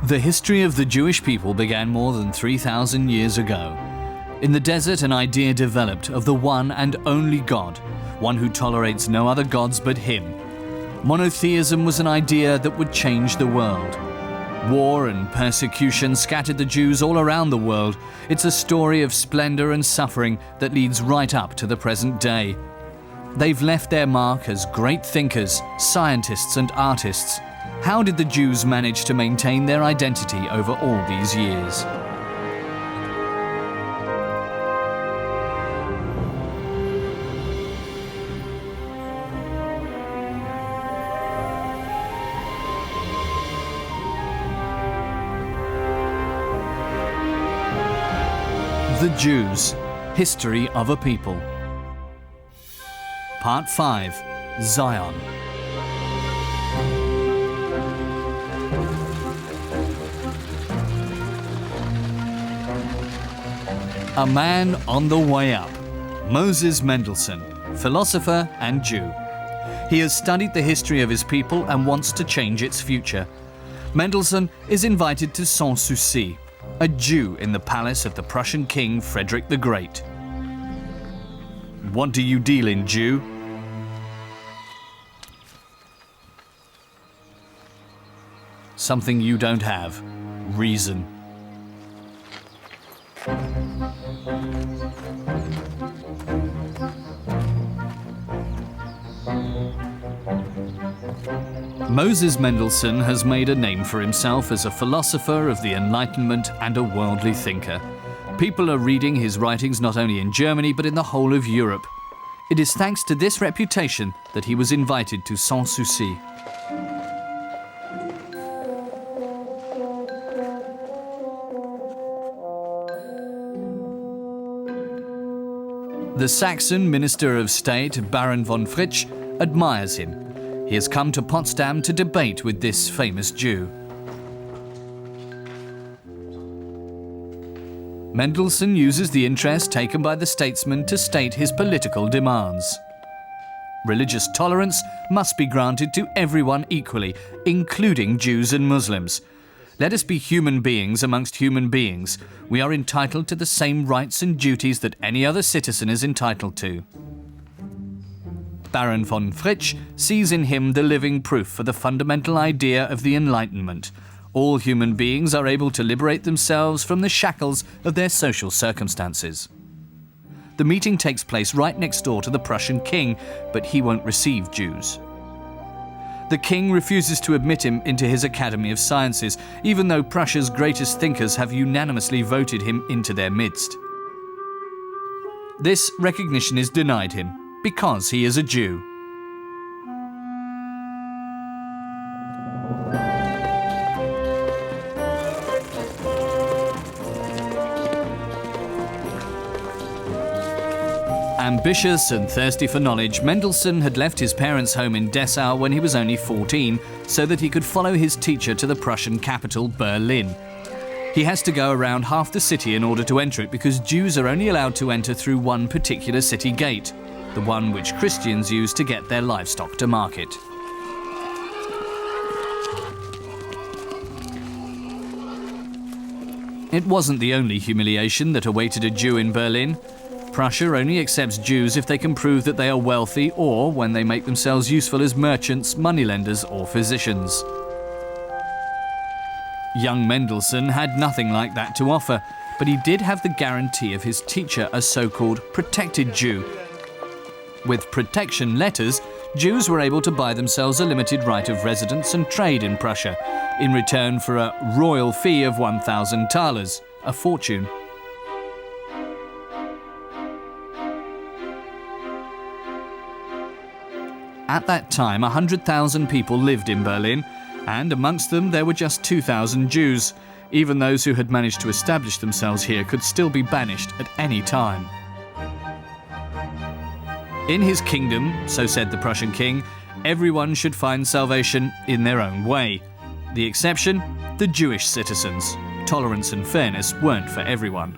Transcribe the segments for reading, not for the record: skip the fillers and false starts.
The history of the Jewish people began more than 3,000 years ago. In the desert, an idea developed of the one and only God, one who tolerates no other gods but him. Monotheism was an idea that would change the world. War and persecution scattered the Jews all around the world. It's a story of splendor and suffering that leads right up to the present day. They've left their mark as great thinkers, scientists and artists. How did the Jews manage to maintain their identity over all these years? The Jews, History of a People. Part 5, Zion. A man on the way up, Moses Mendelssohn, philosopher and Jew. He has studied the history of his people and wants to change its future. Mendelssohn is invited to Sanssouci, a Jew in the palace of the Prussian king Frederick the Great. What do you deal in, Jew? Something you don't have, reason. Moses Mendelssohn has made a name for himself as a philosopher of the Enlightenment and a worldly thinker. People are reading his writings not only in Germany but in the whole of Europe. It is thanks to this reputation that he was invited to Sanssouci. The Saxon Minister of State, Baron von Fritsch, admires him. He has come to Potsdam to debate with this famous Jew. Mendelssohn uses the interest taken by the statesman to state his political demands. Religious tolerance must be granted to everyone equally, including Jews and Muslims. Let us be human beings amongst human beings. We are entitled to the same rights and duties that any other citizen is entitled to. Baron von Fritsch sees in him the living proof for the fundamental idea of the Enlightenment. All human beings are able to liberate themselves from the shackles of their social circumstances. The meeting takes place right next door to the Prussian king, but he won't receive Jews. The king refuses to admit him into his Academy of Sciences, even though Prussia's greatest thinkers have unanimously voted him into their midst. This recognition is denied him because he is a Jew. Ambitious and thirsty for knowledge, Mendelssohn had left his parents' home in Dessau when he was only 14, so that he could follow his teacher to the Prussian capital, Berlin. He has to go around half the city in order to enter it because Jews are only allowed to enter through one particular city gate, the one which Christians use to get their livestock to market. It wasn't the only humiliation that awaited a Jew in Berlin. Prussia only accepts Jews if they can prove that they are wealthy or when they make themselves useful as merchants, moneylenders or physicians. Young Mendelssohn had nothing like that to offer, but he did have the guarantee of his teacher, a so-called protected Jew. With protection letters, Jews were able to buy themselves a limited right of residence and trade in Prussia, in return for a royal fee of 1,000 thalers, a fortune. At that time, 100,000 people lived in Berlin, and amongst them there were just 2,000 Jews. Even those who had managed to establish themselves here could still be banished at any time. In his kingdom, so said the Prussian king, everyone should find salvation in their own way. The exception, the Jewish citizens. Tolerance and fairness weren't for everyone.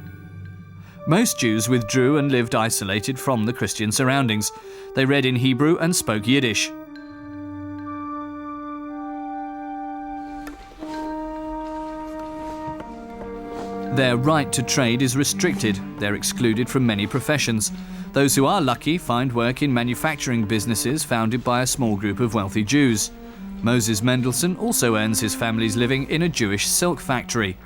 Most Jews withdrew and lived isolated from the Christian surroundings. They read in Hebrew and spoke Their right to trade is restricted. They're excluded from many professions. Those who are lucky find work in manufacturing businesses founded by a small group of wealthy Jews. Moses Mendelssohn also earns his family's living in a Jewish silk factory.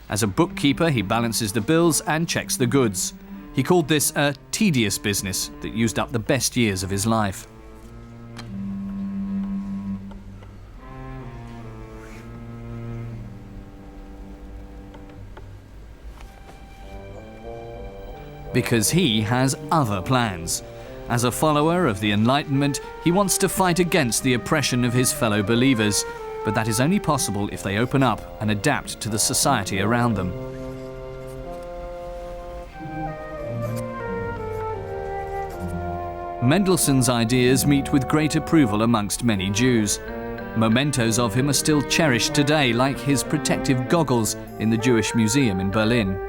As a bookkeeper, he balances the bills and checks the goods. He called this a tedious business that used up the best years of his life. Because he has other plans. As a follower of the Enlightenment, he wants to fight against the oppression of his fellow believers, but that is only possible if they open up and adapt to the society around them. Mendelssohn's ideas meet with great approval amongst many Jews. Mementos of him are still cherished today, like his protective goggles in the Jewish Museum in Berlin.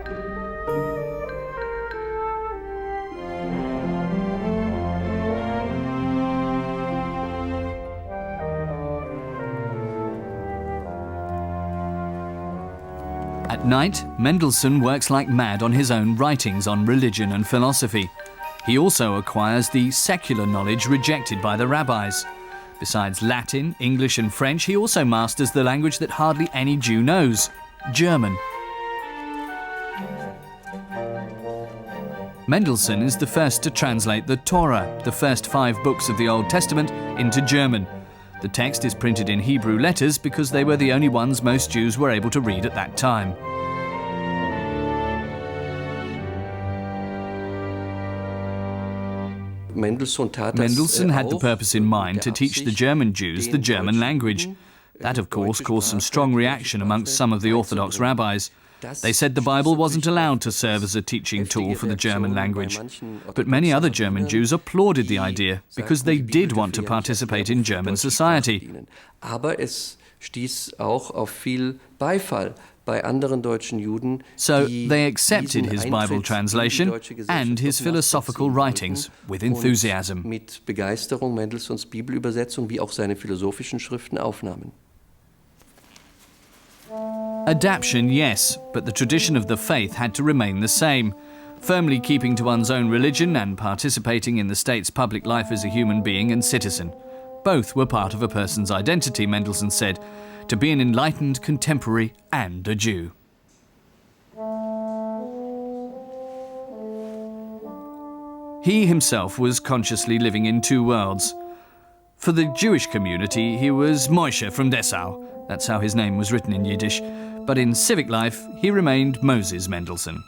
At night, Mendelssohn works like mad on his own writings on religion and philosophy. He also acquires the secular knowledge rejected by the rabbis. Besides Latin, English and French, he also masters the language that hardly any Jew knows, German. Mendelssohn is the first to translate the Torah, the first 5 books of the Old Testament, into German. The text is printed in Hebrew letters because they were the only ones most Jews were able to read at that time. Mendelssohn had the purpose in mind to teach the German Jews the German language. That, of course, caused some strong reaction amongst some of the Orthodox rabbis. They said the Bible wasn't allowed to serve as a teaching tool for the German language. But many other German Jews applauded the idea because they did want to participate in German society. So they accepted his Bible translation and his philosophical writings with enthusiasm. Adaptation, yes, but the tradition of the faith had to remain the same. Firmly keeping to one's own religion and participating in the state's public life as a human being and citizen. Both were part of a person's identity, Mendelssohn said, to be an enlightened contemporary and a Jew. He himself was consciously living in 2 worlds. For the Jewish community, he was Moshe from Dessau. That's how his name was written in Yiddish. But in civic life, he remained Moses Mendelssohn.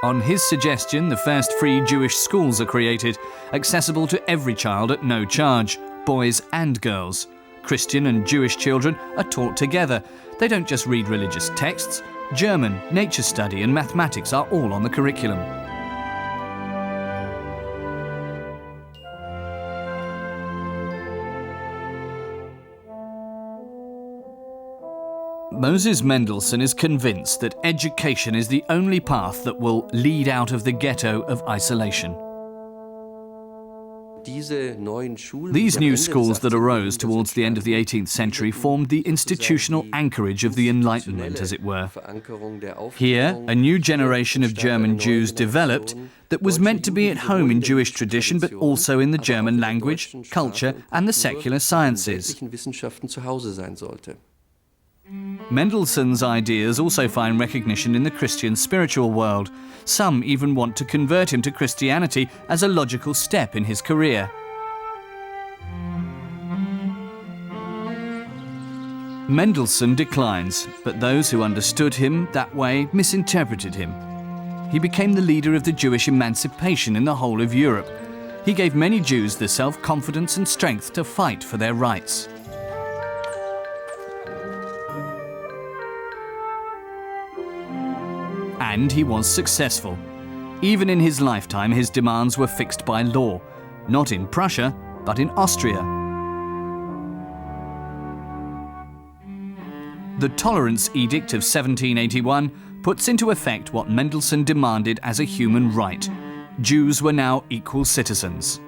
On his suggestion, the first free Jewish schools are created, accessible to every child at no charge, boys and girls. Christian and Jewish children are taught together. They don't just read religious texts. German, nature study and mathematics are all on the curriculum. Moses Mendelssohn is convinced that education is the only path that will lead out of the ghetto of isolation. These new schools that arose towards the end of the 18th century formed the institutional anchorage of the Enlightenment, as it were. Here, a new generation of German Jews developed that was meant to be at home in Jewish tradition, but also in the German language, culture, and the secular sciences. Mendelssohn's ideas also find recognition in the Christian spiritual world. Some even want to convert him to Christianity as a logical step in his career. Mendelssohn declines, but those who understood him that way misinterpreted him. He became the leader of the Jewish emancipation in the whole of Europe. He gave many Jews the self-confidence and strength to fight for their rights. And he was successful. Even in his lifetime, his demands were fixed by law, not in Prussia, but in Austria. The Tolerance Edict of 1781 puts into effect what Mendelssohn demanded as a human right. Jews were now equal citizens.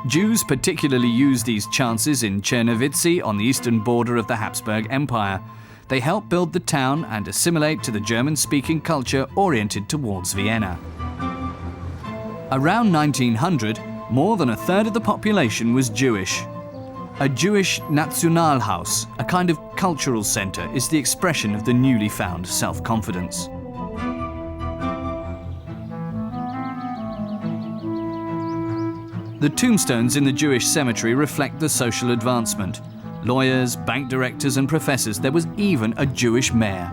Jews particularly used these chances in Czernowitz on the eastern border of the Habsburg Empire. They helped build the town and assimilate to the German-speaking culture oriented towards Vienna. Around 1900, more than a third of the population was Jewish. A Jewish Nationalhaus, a kind of cultural centre, is the expression of the newly found self-confidence. The tombstones in the Jewish cemetery reflect the social advancement. Lawyers, bank directors and professors. There was even a Jewish mayor.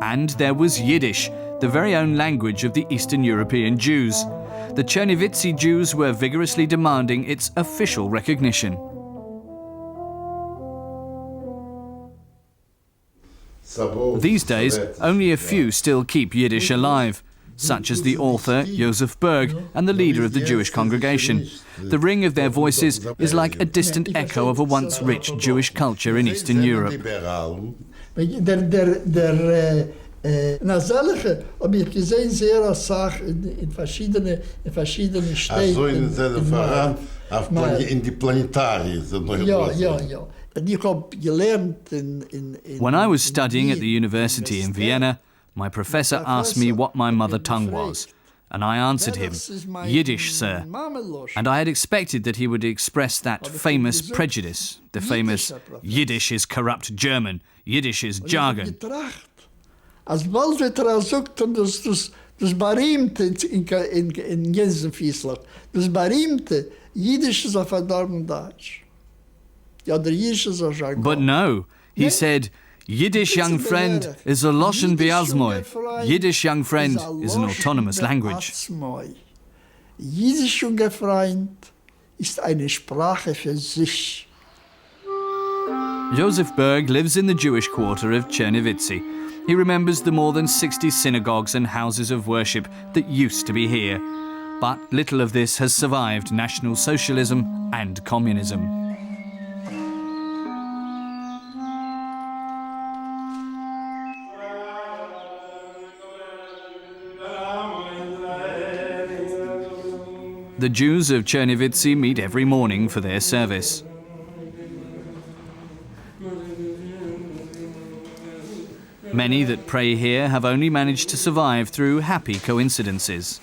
And there was Yiddish, the very own language of the Eastern European Jews. The Czernowitz Jews were vigorously demanding its official recognition. These days, only a few still keep Yiddish alive, such as the author Joseph Berg and the leader of the Jewish congregation. The ring of their voices is like a distant echo of a once rich Jewish culture in Eastern Europe. Nazalige heb ik gezien zeer als zaak in verschillende steden. Also in seinem Verein, in die Planetarium. Ja. En ik heb gelernt in... When I was studying at the university in Vienna, my professor asked me what my mother tongue was, and I answered him, Yiddish, sir. And I had expected that he would express that famous prejudice, the famous Yiddish is corrupt German, Yiddish is jargon. Als bald werd zoekt, dus berimte in Jensenfiesler. Dus berimte, Jiddisch is een verdammt Duits. Ja, der Jiddisch is een jargon. But no, he said, Yiddish, young friend, is a loschen beazmoy. Yiddish, young friend, is an autonomous language. Jiddisch, junger Freund, ist eine Sprache für sich. Joseph Berg lives in the Jewish quarter of Czernowitz. He remembers the more than 60 synagogues and houses of worship that used to be here. But little of this has survived National Socialism and communism. The Jews of Czernowitz meet every morning for their service. Many that pray here have only managed to survive through happy coincidences.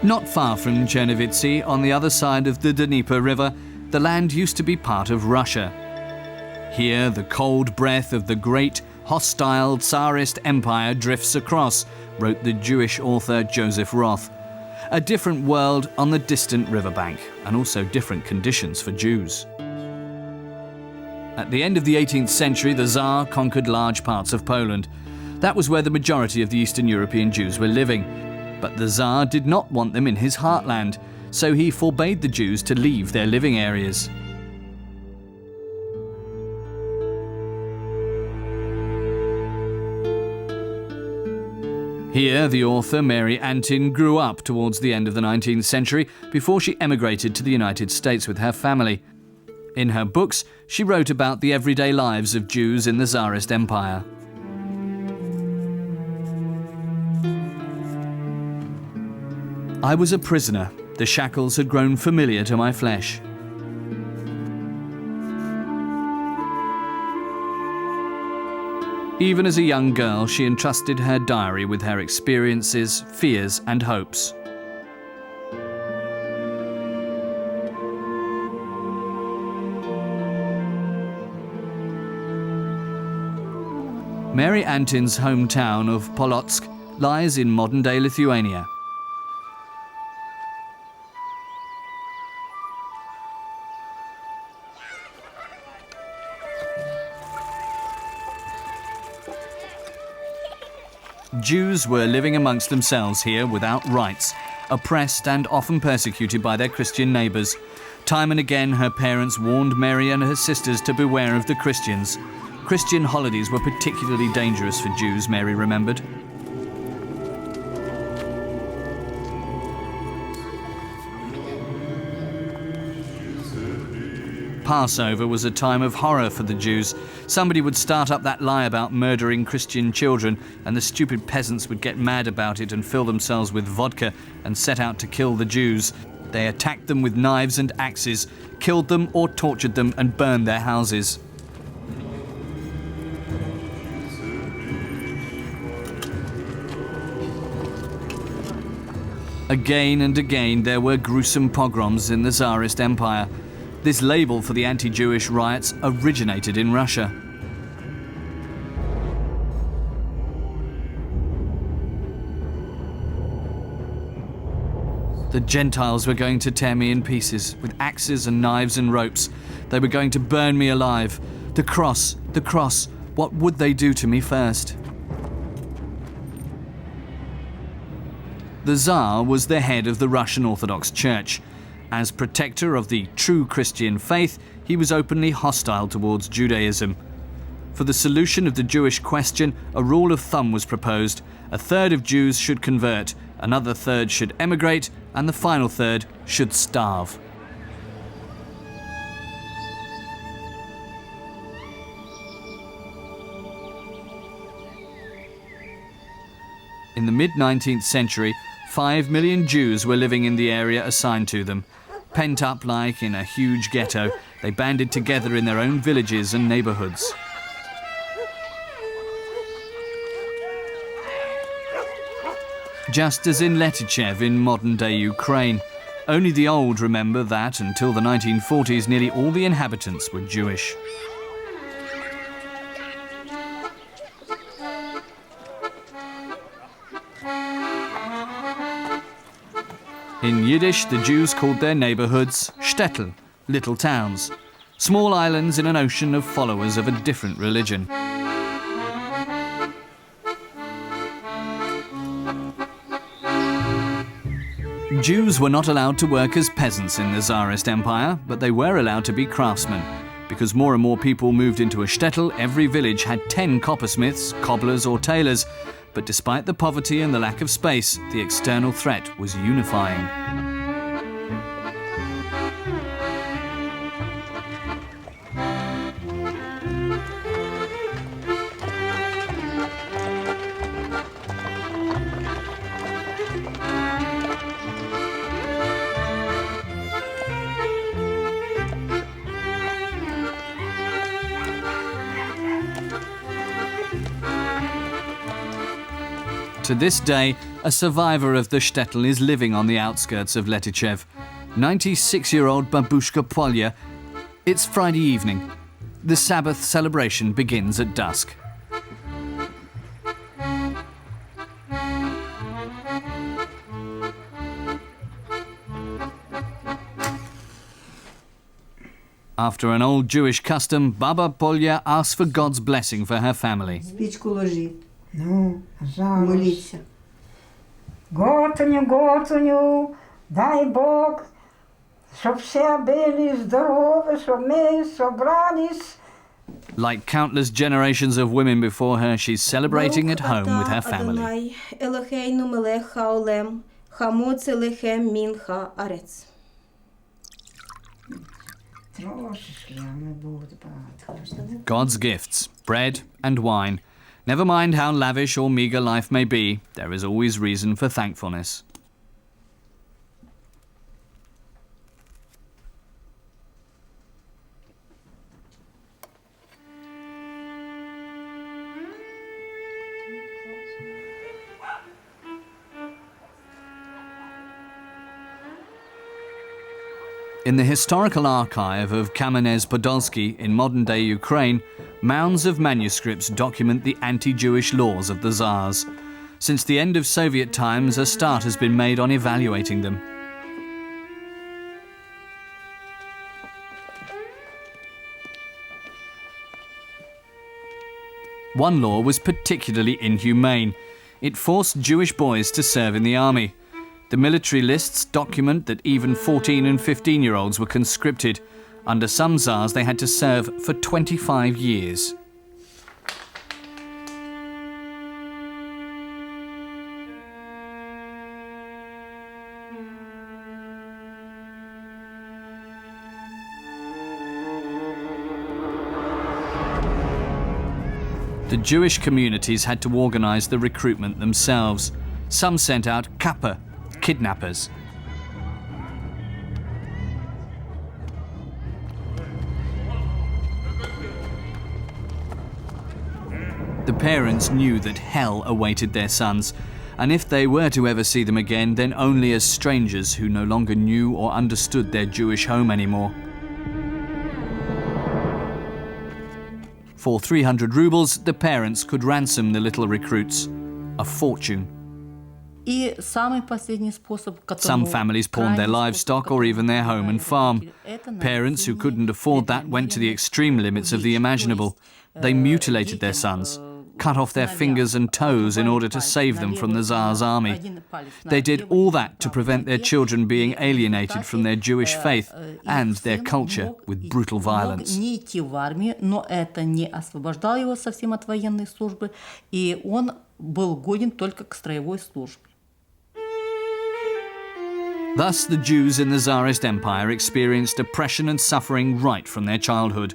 Not far from Czernowitz, on the other side of the Dnieper River, the land used to be part of Russia. Here, the cold breath of the great, hostile Tsarist Empire drifts across, wrote the Jewish author Joseph Roth. A different world on the distant riverbank, and also different conditions for Jews. At the end of the 18th century, the Tsar conquered large parts of Poland. That was where the majority of the Eastern European Jews were living. But the Tsar did not want them in his heartland, so he forbade the Jews to leave their living areas. Here, the author Mary Antin grew up towards the end of the 19th century before she emigrated to the United States with her family. In her books, she wrote about the everyday lives of Jews in the Tsarist Empire. I was a prisoner. The shackles had grown familiar to my flesh. Even as a young girl, she entrusted her diary with her experiences, fears, and hopes. Mary Antin's hometown of Polotsk lies in modern-day Lithuania. Jews were living amongst themselves here without rights, oppressed and often persecuted by their Christian neighbours. Time and again her parents warned Mary and her sisters to beware of the Christians. Christian holidays were particularly dangerous for Jews, Mary remembered. Passover was a time of horror for the Jews. Somebody would start up that lie about murdering Christian children, and the stupid peasants would get mad about it and fill themselves with vodka and set out to kill the Jews. They attacked them with knives and axes, killed them or tortured them and burned their houses. Again and again there were gruesome pogroms in the Tsarist Empire. This label for the anti-Jewish riots originated in Russia. The Gentiles were going to tear me in pieces with axes and knives and ropes. They were going to burn me alive. The cross, what would they do to me first? The Tsar was the head of the Russian Orthodox Church. As protector of the true Christian faith, he was openly hostile towards Judaism. For the solution of the Jewish question, a rule of thumb was proposed. A third of Jews should convert, another third should emigrate, and the final third should starve. In the mid-19th century, 5 million Jews were living in the area assigned to them. Pent up like in a huge ghetto, they banded together in their own villages and neighborhoods. Just as in Letichev in modern-day Ukraine, only the old remember that until the 1940s nearly all the inhabitants were Jewish. In Yiddish, the Jews called their neighborhoods shtetl, little towns, small islands in an ocean of followers of a different religion. Jews were not allowed to work as peasants in the Tsarist Empire, but they were allowed to be craftsmen. Because more and more people moved into a shtetl, every village had 10 coppersmiths, cobblers or tailors. But despite the poverty and the lack of space, the external threat was unifying. To this day, a survivor of the shtetl is living on the outskirts of Letichev. 96-year-old Babushka Polya. It's Friday evening. The Sabbath celebration begins at dusk. After an old Jewish custom, Baba Polya asks for God's blessing for her family. Спичку ложіть, Ну, зараз. моліться. Готуню, дай Бог, щоб все були здорові, щоб ми собрались. Like countless generations of women before her, she's celebrating at home with her family. Адонай, Елохейну мелех хаолем, хамоц елехем мін хаарец. Трошечки, а не буде багато. God's gifts, bread and wine. Never mind how lavish or meagre life may be, there is always reason for thankfulness. In the historical archive of Kamenez-Podolsky in modern-day Ukraine, mounds of manuscripts document the anti-Jewish laws of the Tsars. Since the end of Soviet times, a start has been made on evaluating them. One law was particularly inhumane. It forced Jewish boys to serve in the army. The military lists document that even 14 and 15-year-olds were conscripted. Under some Tsars, they had to serve for 25 years. The Jewish communities had to organize the recruitment themselves. Some sent out kappa, kidnappers. The parents knew that hell awaited their sons, and if they were to ever see them again, then only as strangers who no longer knew or understood their Jewish home anymore. For 300 rubles, the parents could ransom the little recruits, a fortune. Some families pawned their livestock or even their home and farm. Parents who couldn't afford that went to the extreme limits of the imaginable. They mutilated their sons, cut off their fingers and toes in order to save them from the Tsar's army. They did all that to prevent their children being alienated from their Jewish faith and their culture with brutal violence. Thus, the Jews in the Tsarist Empire experienced oppression and suffering right from their childhood.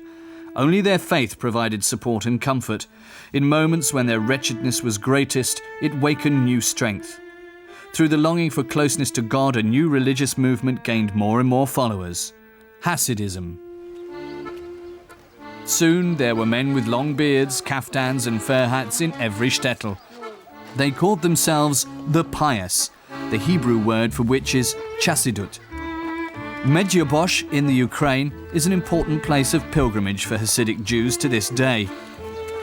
Only their faith provided support and comfort. In moments when their wretchedness was greatest, it wakened new strength. Through the longing for closeness to God, a new religious movement gained more and more followers: Hasidism. Soon there were men with long beards, kaftans and fur hats in every shtetl. They called themselves the Pious, the Hebrew word for which is Chassidut. Medjugorje in the Ukraine is an important place of pilgrimage for Hasidic Jews to this day.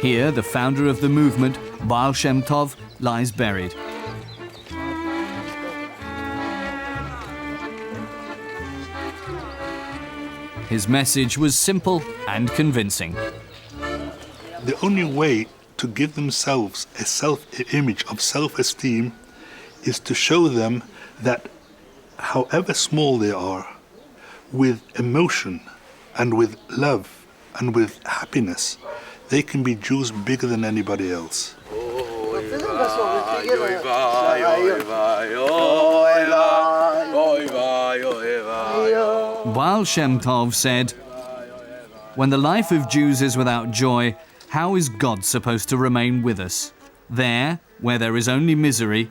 Here, the founder of the movement, Baal Shem Tov, lies buried. His message was simple and convincing. The only way to give themselves a self-image of self-esteem is to show them that however small they are, with emotion and with love and with happiness, they can be Jews bigger than anybody else. Baal Shem Tov said, "When the life of Jews is without joy, how is God supposed to remain with us? There, where there is only misery,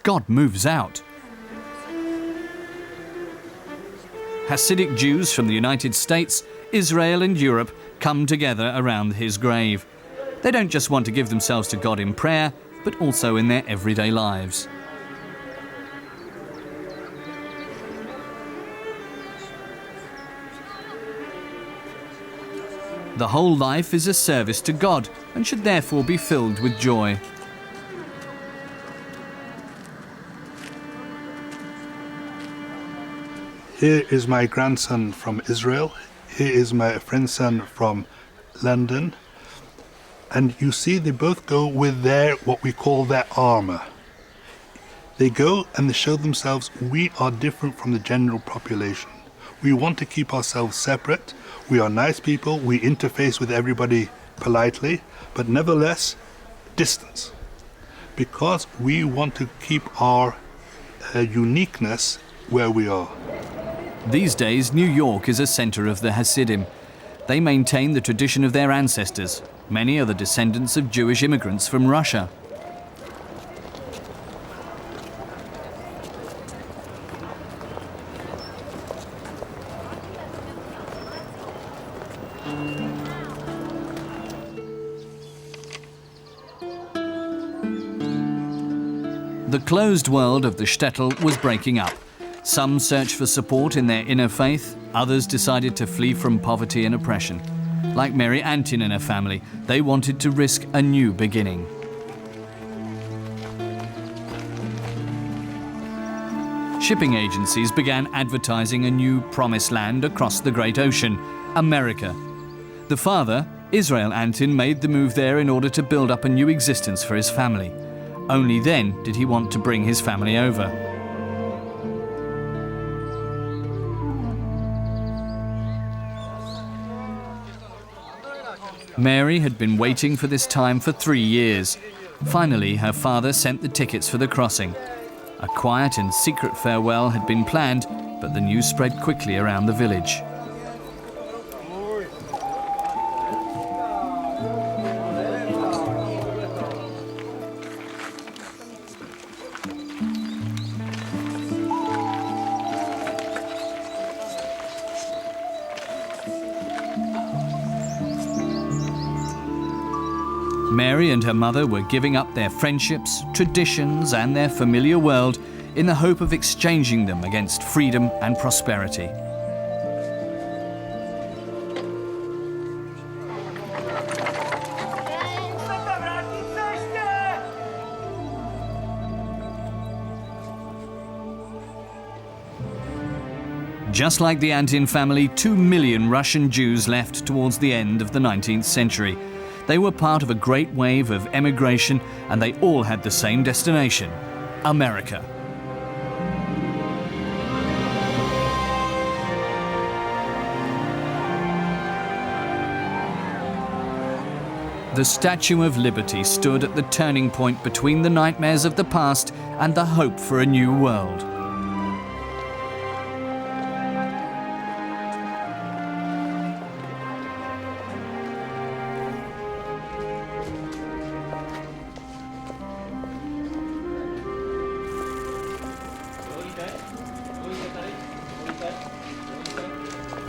God moves out." Hasidic Jews from the United States, Israel and Europe come together around his grave. They don't just want to give themselves to God in prayer, but also in their everyday lives. The whole life is a service to God and should therefore be filled with joy. Here is my grandson from Israel. Here is my friend's son from London. And you see they both go with what we call their armor. They go and they show themselves, we are different from the general population. We want to keep ourselves separate. We are nice people. We interface with everybody politely, but nevertheless, distance. Because we want to keep our uniqueness where we are. These days, New York is a center of the Hasidim. They maintain the tradition of their ancestors. Many are the descendants of Jewish immigrants from Russia. The closed world of the shtetl was breaking up. Some searched for support in their inner faith, others decided to flee from poverty and oppression. Like Mary Antin and her family, they wanted to risk a new beginning. Shipping agencies began advertising a new promised land across the Great Ocean, America. The father, Israel Antin, made the move there in order to build up a new existence for his family. Only then did he want to bring his family over. Mary had been waiting for this time for 3 years. Finally, her father sent the tickets for the crossing. A quiet and secret farewell had been planned, but the news spread quickly around the village. Mary and her mother were giving up their friendships, traditions, and their familiar world in the hope of exchanging them against freedom and prosperity. Just like the Antin family, 2 million Russian Jews left towards the end of the 19th century. They were part of a great wave of emigration, and they all had the same destination: America. The Statue of Liberty stood at the turning point between the nightmares of the past and the hope for a new world.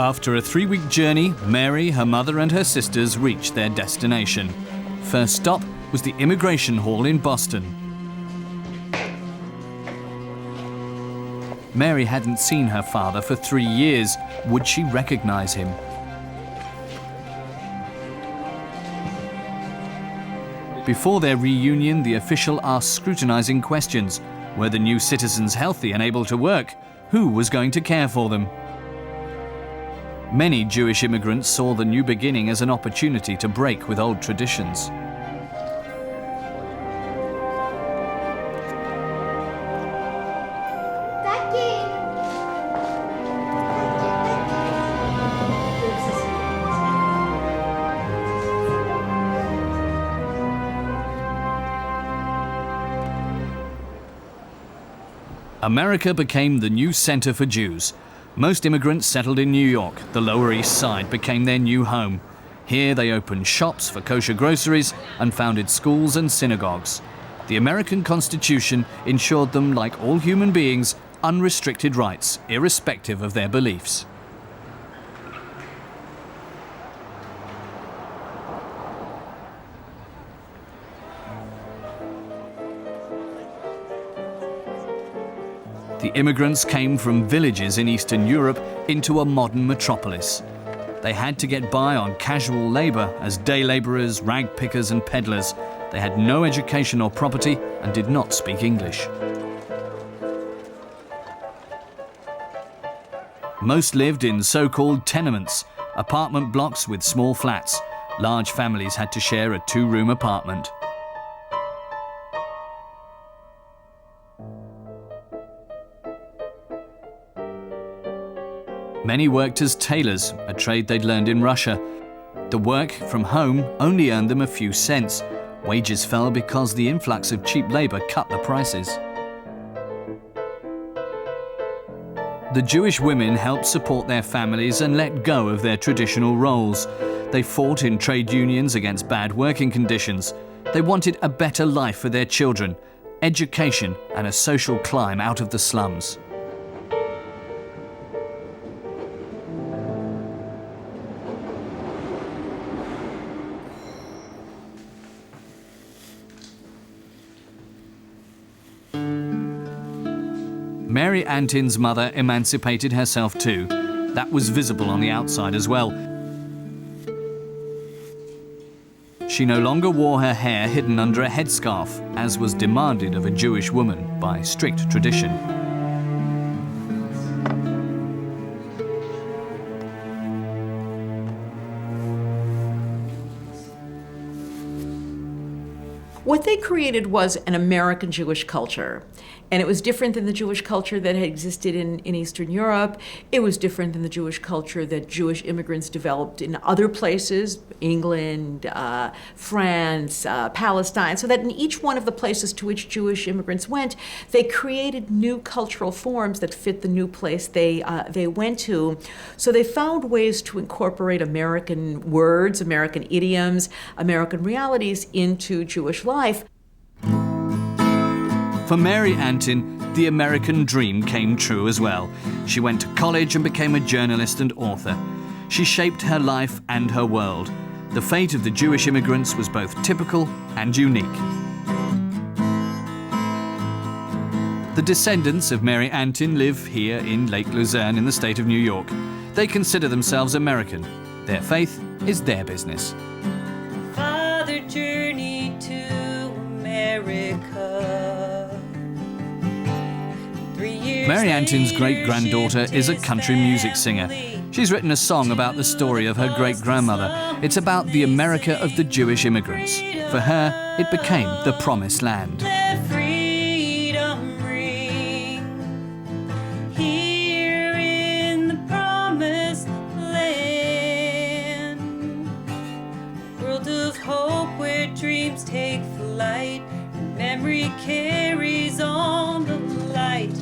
After a 3-week journey, Mary, her mother and her sisters reached their destination. First stop was the Immigration Hall in Boston. Mary hadn't seen her father for 3 years. Would she recognize him? Before their reunion, the official asked scrutinizing questions. Were the new citizens healthy and able to work? Who was going to care for them? Many Jewish immigrants saw the new beginning as an opportunity to break with old traditions. America became the new center for Jews. Most immigrants settled in New York. The Lower East Side became their new home. Here they opened shops for kosher groceries and founded schools and synagogues. The American Constitution ensured them, like all human beings, unrestricted rights, irrespective of their beliefs. The immigrants came from villages in Eastern Europe into a modern metropolis. They had to get by on casual labor as day laborers, rag pickers and peddlers. They had no education or property and did not speak English. Most lived in so-called tenements, apartment blocks with small flats. Large families had to share a 2-room apartment. Many worked as tailors, a trade they'd learned in Russia. The work from home only earned them a few cents. Wages fell because the influx of cheap labor cut the prices. The Jewish women helped support their families and let go of their traditional roles. They fought in trade unions against bad working conditions. They wanted a better life for their children, education and a social climb out of the slums. Mary Antin's mother emancipated herself too. That was visible on the outside as well. She no longer wore her hair hidden under a headscarf, as was demanded of a Jewish woman by strict tradition. what they created was an American Jewish culture. And it was different than the Jewish culture that had existed in Eastern Europe. It was different than the Jewish culture that Jewish immigrants developed in other places, England, France, Palestine, so that in each one of the places to which Jewish immigrants went, they created new cultural forms that fit the new place they went to. So they found ways to incorporate American words, American idioms, American realities into Jewish life. For Mary Antin, the American dream came true as well. She went to college and became a journalist and author. She shaped her life and her world. The fate of the Jewish immigrants was both typical and unique. The descendants of Mary Antin live here in Lake Luzerne in the state of New York. They consider themselves American. Their faith is their business. Father journeyed to America. Mary Antin's great-granddaughter is a country music singer. She's written a song about the story of her great-grandmother. It's about the America of the Jewish immigrants. For her, it became the Promised Land. Let freedom ring here in the Promised Land. World of hope where dreams take flight and memory carries on the light.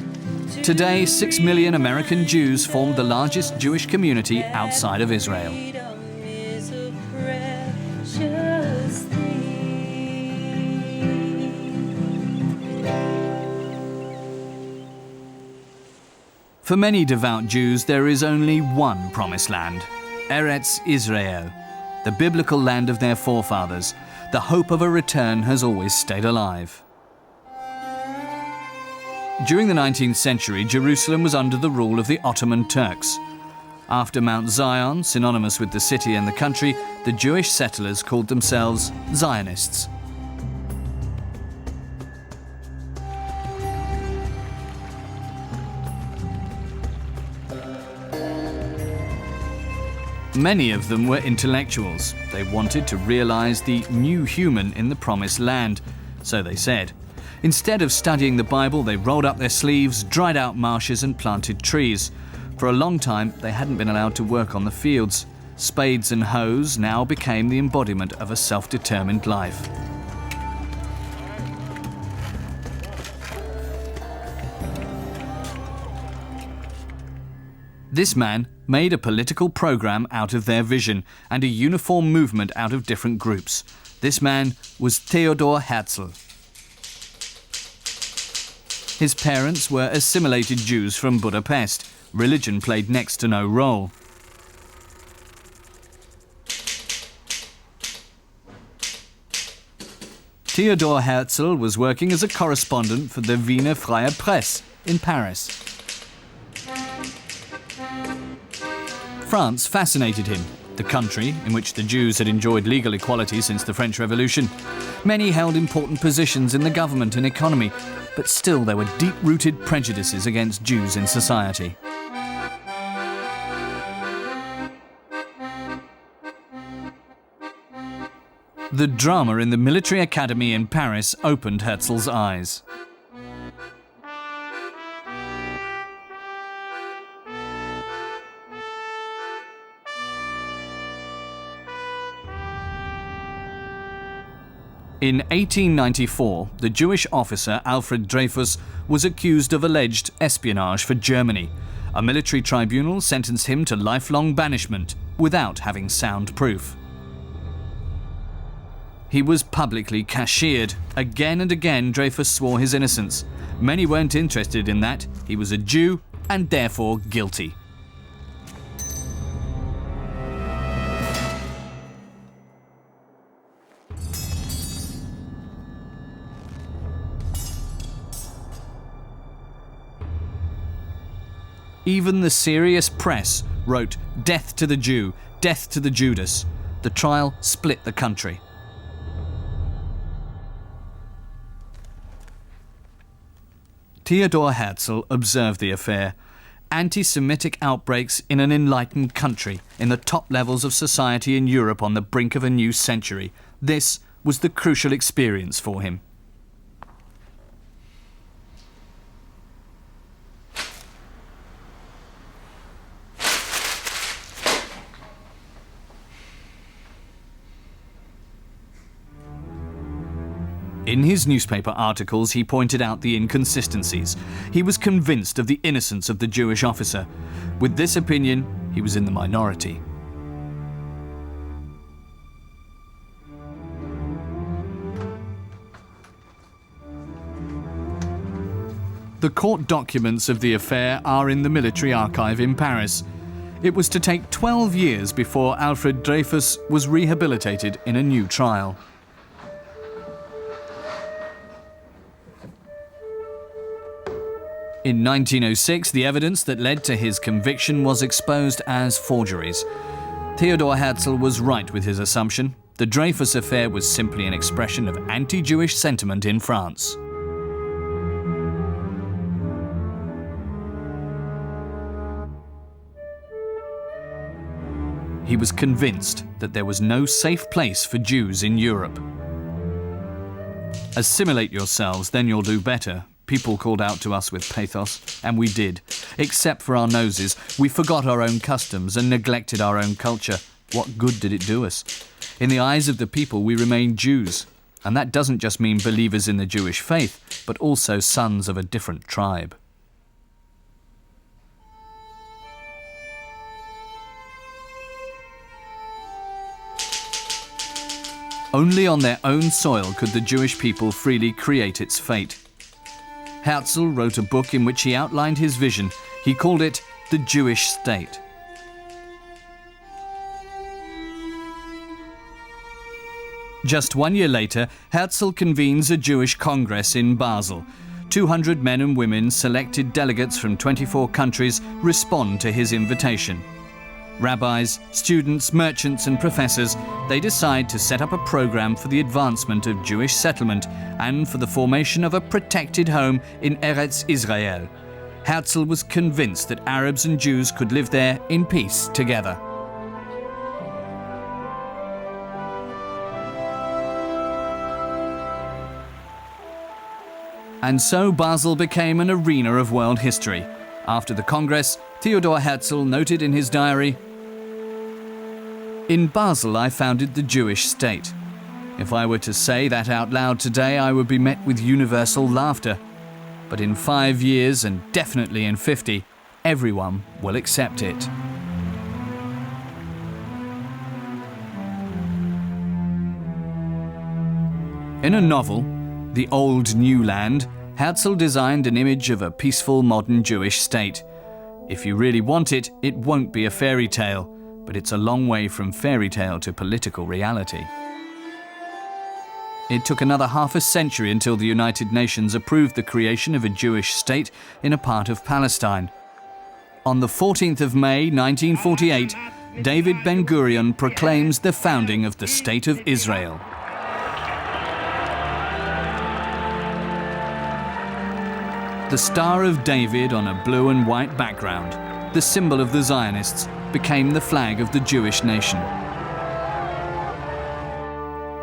Today, 6 million American Jews form the largest Jewish community outside of Israel. Freedom is a precious thing. For many devout Jews, there is only one promised land, Eretz Israel, the biblical land of their forefathers. The hope of a return has always stayed alive. During the 19th century, Jerusalem was under the rule of the Ottoman Turks. After Mount Zion, synonymous with the city and the country, the Jewish settlers called themselves Zionists. Many of them were intellectuals. They wanted to realize the new human in the Promised Land, so they said. Instead of studying the Bible, they rolled up their sleeves, dried out marshes and planted trees. For a long time, they hadn't been allowed to work on the fields. Spades and hoes now became the embodiment of a self-determined life. This man made a political program out of their vision and a uniform movement out of different groups. This man was Theodor Herzl. His parents were assimilated Jews from Budapest. Religion played next to no role. Theodor Herzl was working as a correspondent for the Wiener Freie Presse in Paris. France fascinated him, the country in which the Jews had enjoyed legal equality since the French Revolution. Many held important positions in the government and economy, but still there were deep-rooted prejudices against Jews in society. The drama in the military academy in Paris opened Herzl's eyes. In 1894, the Jewish officer Alfred Dreyfus was accused of alleged espionage for Germany. A military tribunal sentenced him to lifelong banishment without having sound proof. He was publicly cashiered. Again and again, Dreyfus swore his innocence. Many weren't interested in that. He was a Jew and therefore guilty. Even the serious press wrote, "Death to the Jew, death to the Judas." The trial split the country. Theodor Herzl observed the affair. Anti-Semitic outbreaks in an enlightened country, in the top levels of society in Europe on the brink of a new century. This was the crucial experience for him. In his newspaper articles, he pointed out the inconsistencies. He was convinced of the innocence of the Jewish officer. With this opinion, he was in the minority. The court documents of the affair are in the military archive in Paris. It was to take 12 years before Alfred Dreyfus was rehabilitated in a new trial. In 1906, the evidence that led to his conviction was exposed as forgeries. Theodor Herzl was right with his assumption. The Dreyfus affair was simply an expression of anti-Jewish sentiment in France. He was convinced that there was no safe place for Jews in Europe. Assimilate yourselves, then you'll do better. People called out to us with pathos, and we did. Except for our noses, we forgot our own customs and neglected our own culture. What good did it do us? In the eyes of the people, we remained Jews. And that doesn't just mean believers in the Jewish faith, but also sons of a different tribe. Only on their own soil could the Jewish people freely create its fate. Herzl wrote a book in which he outlined his vision. He called it The Jewish State. Just 1 year later, Herzl convenes a Jewish Congress in Basel. 200 men and women, selected delegates from 24 countries, respond to his invitation. Rabbis, students, merchants and professors, they decide to set up a program for the advancement of Jewish settlement and for the formation of a protected home in Eretz Israel. Herzl was convinced that Arabs and Jews could live there in peace together. And so Basel became an arena of world history. After the Congress, Theodor Herzl noted in his diary, "In Basel I founded the Jewish state. If I were to say that out loud today, I would be met with universal laughter. But in 5 years, and definitely in 50, everyone will accept it." In a novel, The Old New Land, Herzl designed an image of a peaceful modern Jewish state. If you really want it, it won't be a fairy tale, but it's a long way from fairy tale to political reality. It took another half a century until the United Nations approved the creation of a Jewish state in a part of Palestine. On the 14th of May 1948, David Ben-Gurion proclaims the founding of the State of Israel. The Star of David on a blue and white background, the symbol of the Zionists, became the flag of the Jewish nation.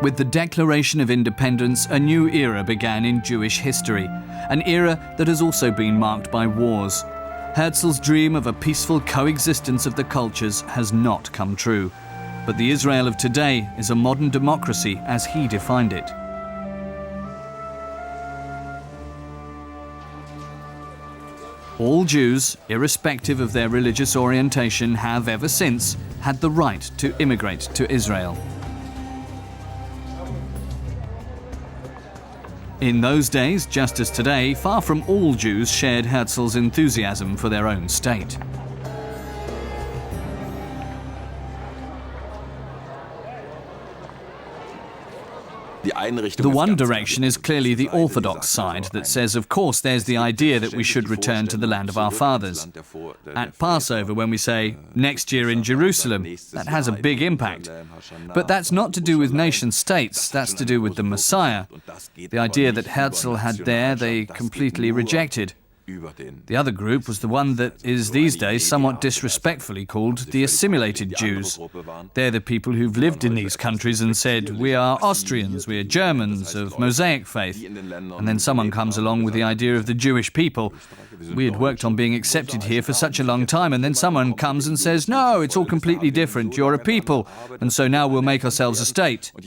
With the Declaration of Independence, a new era began in Jewish history, an era that has also been marked by wars. Herzl's dream of a peaceful coexistence of the cultures has not come true, but the Israel of today is a modern democracy as he defined it. All Jews, irrespective of their religious orientation, have ever since had the right to immigrate to Israel. In those days, just as today, far from all Jews shared Herzl's enthusiasm for their own state. The one direction is clearly the Orthodox side that says, of course, there's the idea that we should return to the land of our fathers. At Passover, when we say, next year in Jerusalem, that has a big impact. But that's not to do with nation states, that's to do with the Messiah. The idea that Herzl had there, they completely rejected. The other group was the one that is these days somewhat disrespectfully called the assimilated Jews. They're the people who've lived in these countries and said, we are Austrians, we are Germans of Mosaic faith. And then someone comes along with the idea of the Jewish people. We had worked on being accepted here for such a long time, and then someone comes and says, no, it's all completely different, you're a people, and so now we'll make ourselves a state. And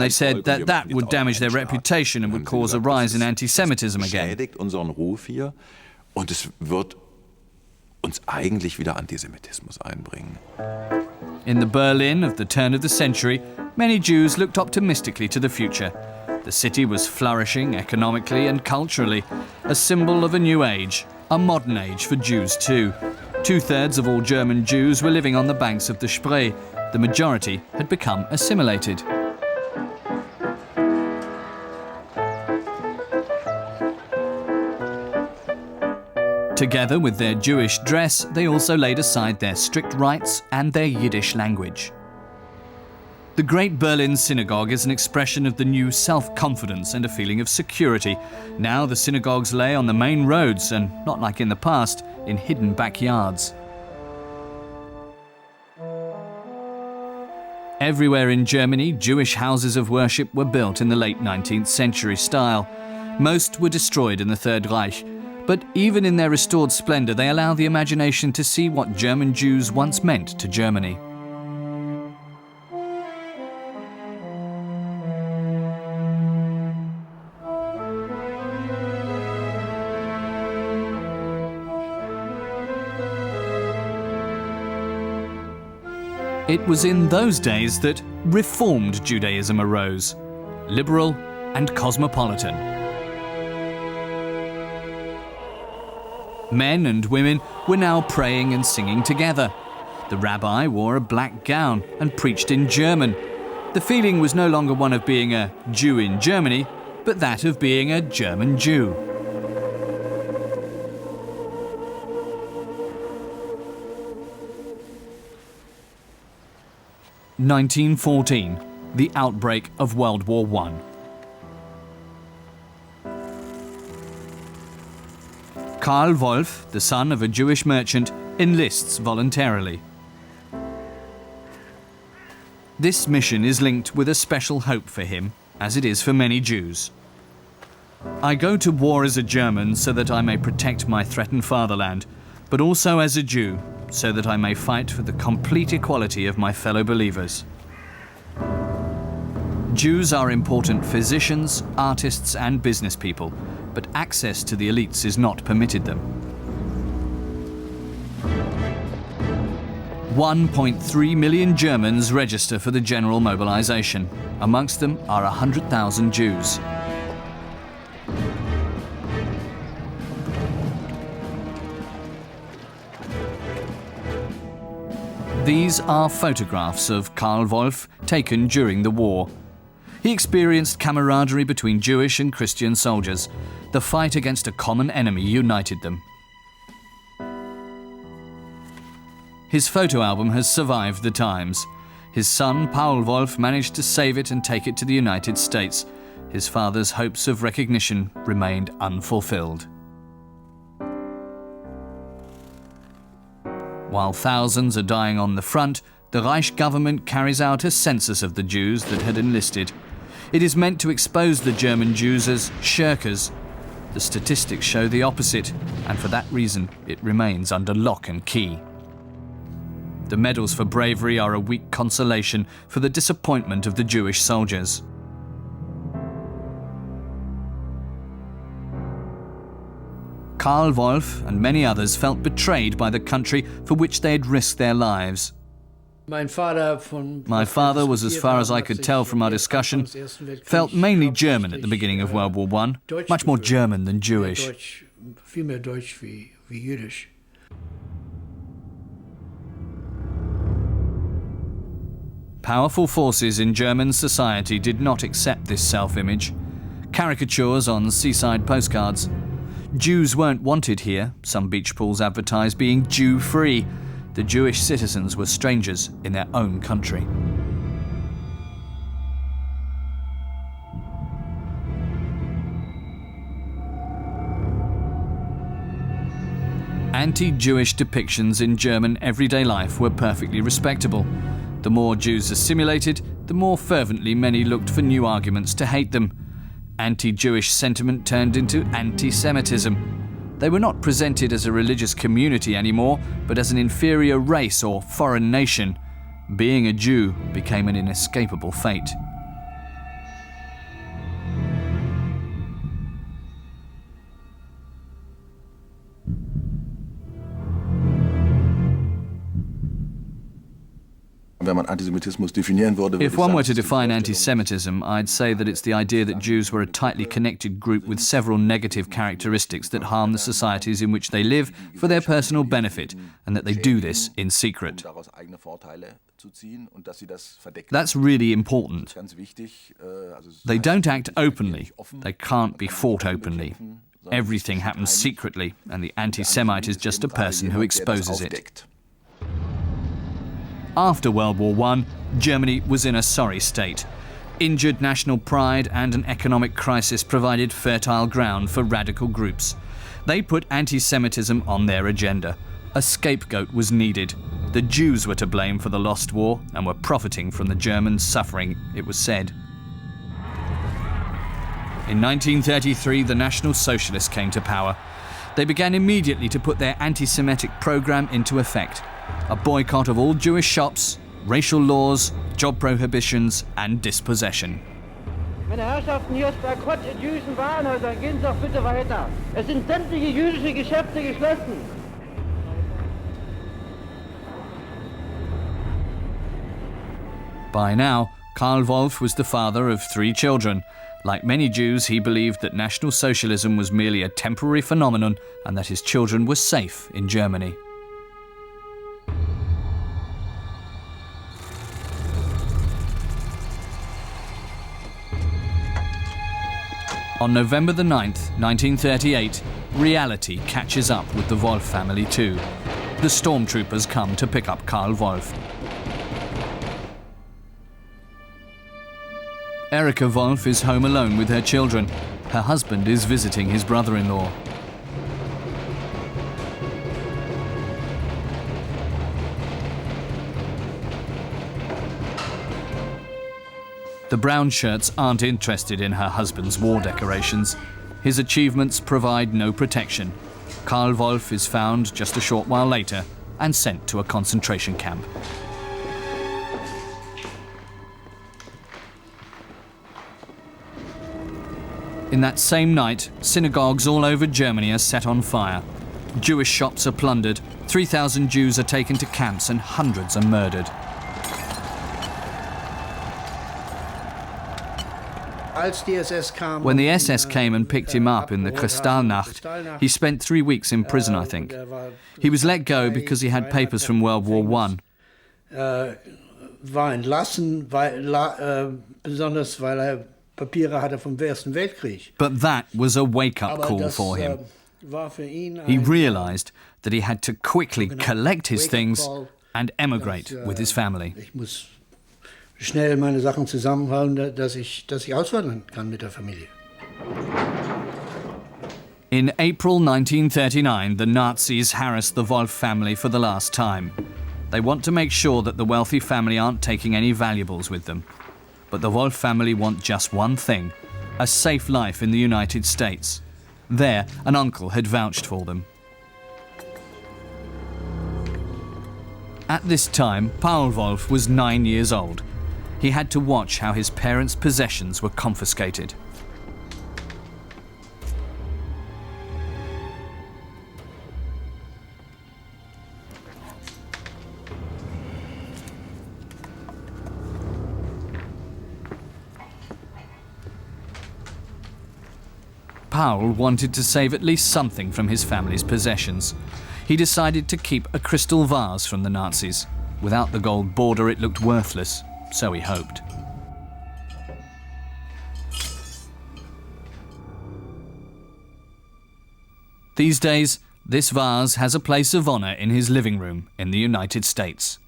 they said that that would damage their reputation and would cause a rise in anti-Semitism again. Und es wird uns eigentlich wieder Antisemitismus einbringen. In the Berlin of the turn of the century, many Jews looked optimistically to the future. The city was flourishing economically and culturally, a symbol of a new age, a modern age for Jews too. 2/3 of all German Jews were living on the banks of the Spree. The majority had become assimilated. Together with their Jewish dress, they also laid aside their strict rites and their Yiddish language. The Great Berlin Synagogue is an expression of the new self-confidence and a feeling of security. Now the synagogues lay on the main roads and, not like in the past, in hidden backyards. Everywhere in Germany, Jewish houses of worship were built in the late 19th century style. Most were destroyed in the Third Reich. But even in their restored splendor, they allow the imagination to see what German Jews once meant to Germany. It was in those days that Reformed Judaism arose, liberal and cosmopolitan. Men and women were now praying and singing together. The rabbi wore a black gown and preached in German. The feeling was no longer one of being a Jew in Germany, but that of being a German Jew. (1914), the outbreak of World War I. Karl Wolf, the son of a Jewish merchant, enlists voluntarily. This mission is linked with a special hope for him, as it is for many Jews. I go to war as a German so that I may protect my threatened fatherland, but also as a Jew so that I may fight for the complete equality of my fellow believers. Jews are important physicians, artists and business people, but access to the elites is not permitted them. 1.3 million Germans register for the general mobilization. Amongst them are 100,000 Jews. These are photographs of Karl Wolf taken during the war. He experienced camaraderie between Jewish and Christian soldiers. The fight against a common enemy united them. His photo album has survived the times. His son, Paul Wolf, managed to save it and take it to the United States. His father's hopes of recognition remained unfulfilled. While thousands are dying on the front, the Reich government carries out a census of the Jews that had enlisted. It is meant to expose the German Jews as shirkers. The statistics show the opposite, and for that reason, it remains under lock and key. The medals for bravery are a weak consolation for the disappointment of the Jewish soldiers. Karl Wolf and many others felt betrayed by the country for which they had risked their lives. My father was, as far as I could tell from our discussion, felt mainly German at the beginning of World War I, much more German than Jewish. Powerful forces in German society did not accept this self-image. Caricatures on seaside postcards. Jews weren't wanted here. Some beach pools advertised being Jew-free. The Jewish citizens were strangers in their own country. anti-Jewish depictions in German everyday life were perfectly respectable. The more Jews assimilated, the more fervently many looked for new arguments to hate them. Anti-Jewish sentiment turned into anti-Semitism. They were not presented as a religious community anymore, but as an inferior race or foreign nation. Being a Jew became an inescapable fate. If one were to define anti-Semitism, I'd say that it's the idea that Jews were a tightly connected group with several negative characteristics that harm the societies in which they live for their personal benefit, and that they do this in secret. That's really important. They don't act openly. They can't be fought openly. Everything happens secretly, and the anti-Semite is just a person who exposes it. After World War I, Germany was in a sorry state. Injured national pride and an economic crisis provided fertile ground for radical groups. They put anti-Semitism on their agenda. A scapegoat was needed. The Jews were to blame for the lost war and were profiting from the Germans' suffering, it was said. In 1933, the National Socialists came to power. They began immediately to put their anti-Semitic program into effect. A boycott of all Jewish shops, racial laws, job prohibitions and dispossession. Meine Herrschaften, hier ist Boykott in jüdischen Warenhäusern. Gehen Sie doch bitte weiter. Es sind sämtliche jüdische Geschäfte geschlossen. By now, Karl Wolff was the father of 3 children. Like many Jews, he believed that National Socialism was merely a temporary phenomenon and that his children were safe in Germany. On November the 9th, 1938, reality catches up with the Wolff family too. The stormtroopers come to pick up Karl Wolff. Erika Wolff is home alone with her children. Her husband is visiting his brother-in-law. The brown shirts aren't interested in her husband's war decorations. His achievements provide no protection. Karl Wolff is found just a short while later and sent to a concentration camp. In that same night, synagogues all over Germany are set on fire. Jewish shops are plundered, 3,000 Jews are taken to camps and hundreds are murdered. When the SS came and picked him up in the Kristallnacht, he spent 3 weeks in prison, I think. He was let go because he had papers from World War I. But that was a wake-up call for him. He realized that he had to quickly collect his things and emigrate with his family. Schnell meine Sachen zusammenhauen, dass ich auswandern kann mit der Familie. In April 1939, the Nazis harass the Wolff family for the last time. They want to make sure that the wealthy family aren't taking any valuables with them. But the Wolff family want just one thing: a safe life in the United States. There, an uncle had vouched for them. At this time, Paul Wolff was 9 years old. He had to watch how his parents' possessions were confiscated. Paul wanted to save at least something from his family's possessions. He decided to keep a crystal vase from the Nazis. Without the gold border, it looked worthless. So he hoped. These days, this vase has a place of honor in his living room in the United States.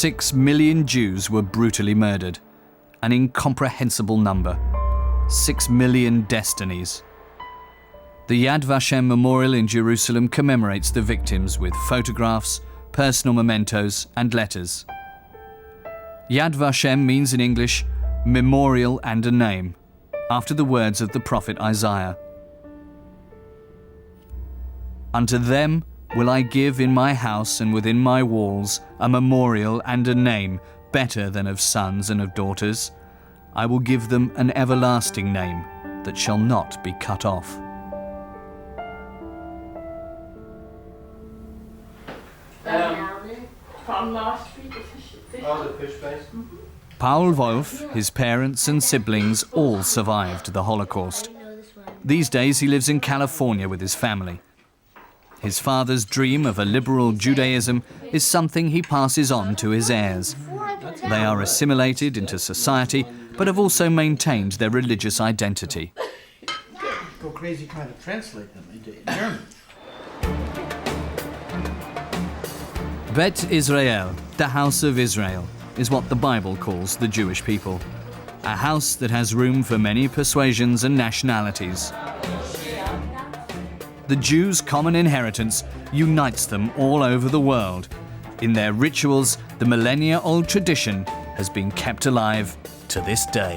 6 million Jews were brutally murdered, an incomprehensible number. 6 million destinies. The Yad Vashem Memorial in Jerusalem commemorates the victims with photographs, personal mementos, and letters. Yad Vashem means in English, memorial and a name, after the words of the prophet Isaiah. Unto them will I give in my house and within my walls a memorial and a name better than of sons and of daughters. I will give them an everlasting name that shall not be cut off. From last week, the fish face. Paul Wolf, his parents and siblings all survived the Holocaust. These days he lives in California with his family. His father's dream of a liberal Judaism is something he passes on to his heirs. They are assimilated into society, but have also maintained their religious identity. Go crazy trying to translate them into German. Bet Israel, the house of Israel, is what the Bible calls the Jewish people. A house that has room for many persuasions and nationalities. The Jews' common inheritance unites them all over the world. In their rituals, the millennia-old tradition has been kept alive to this day.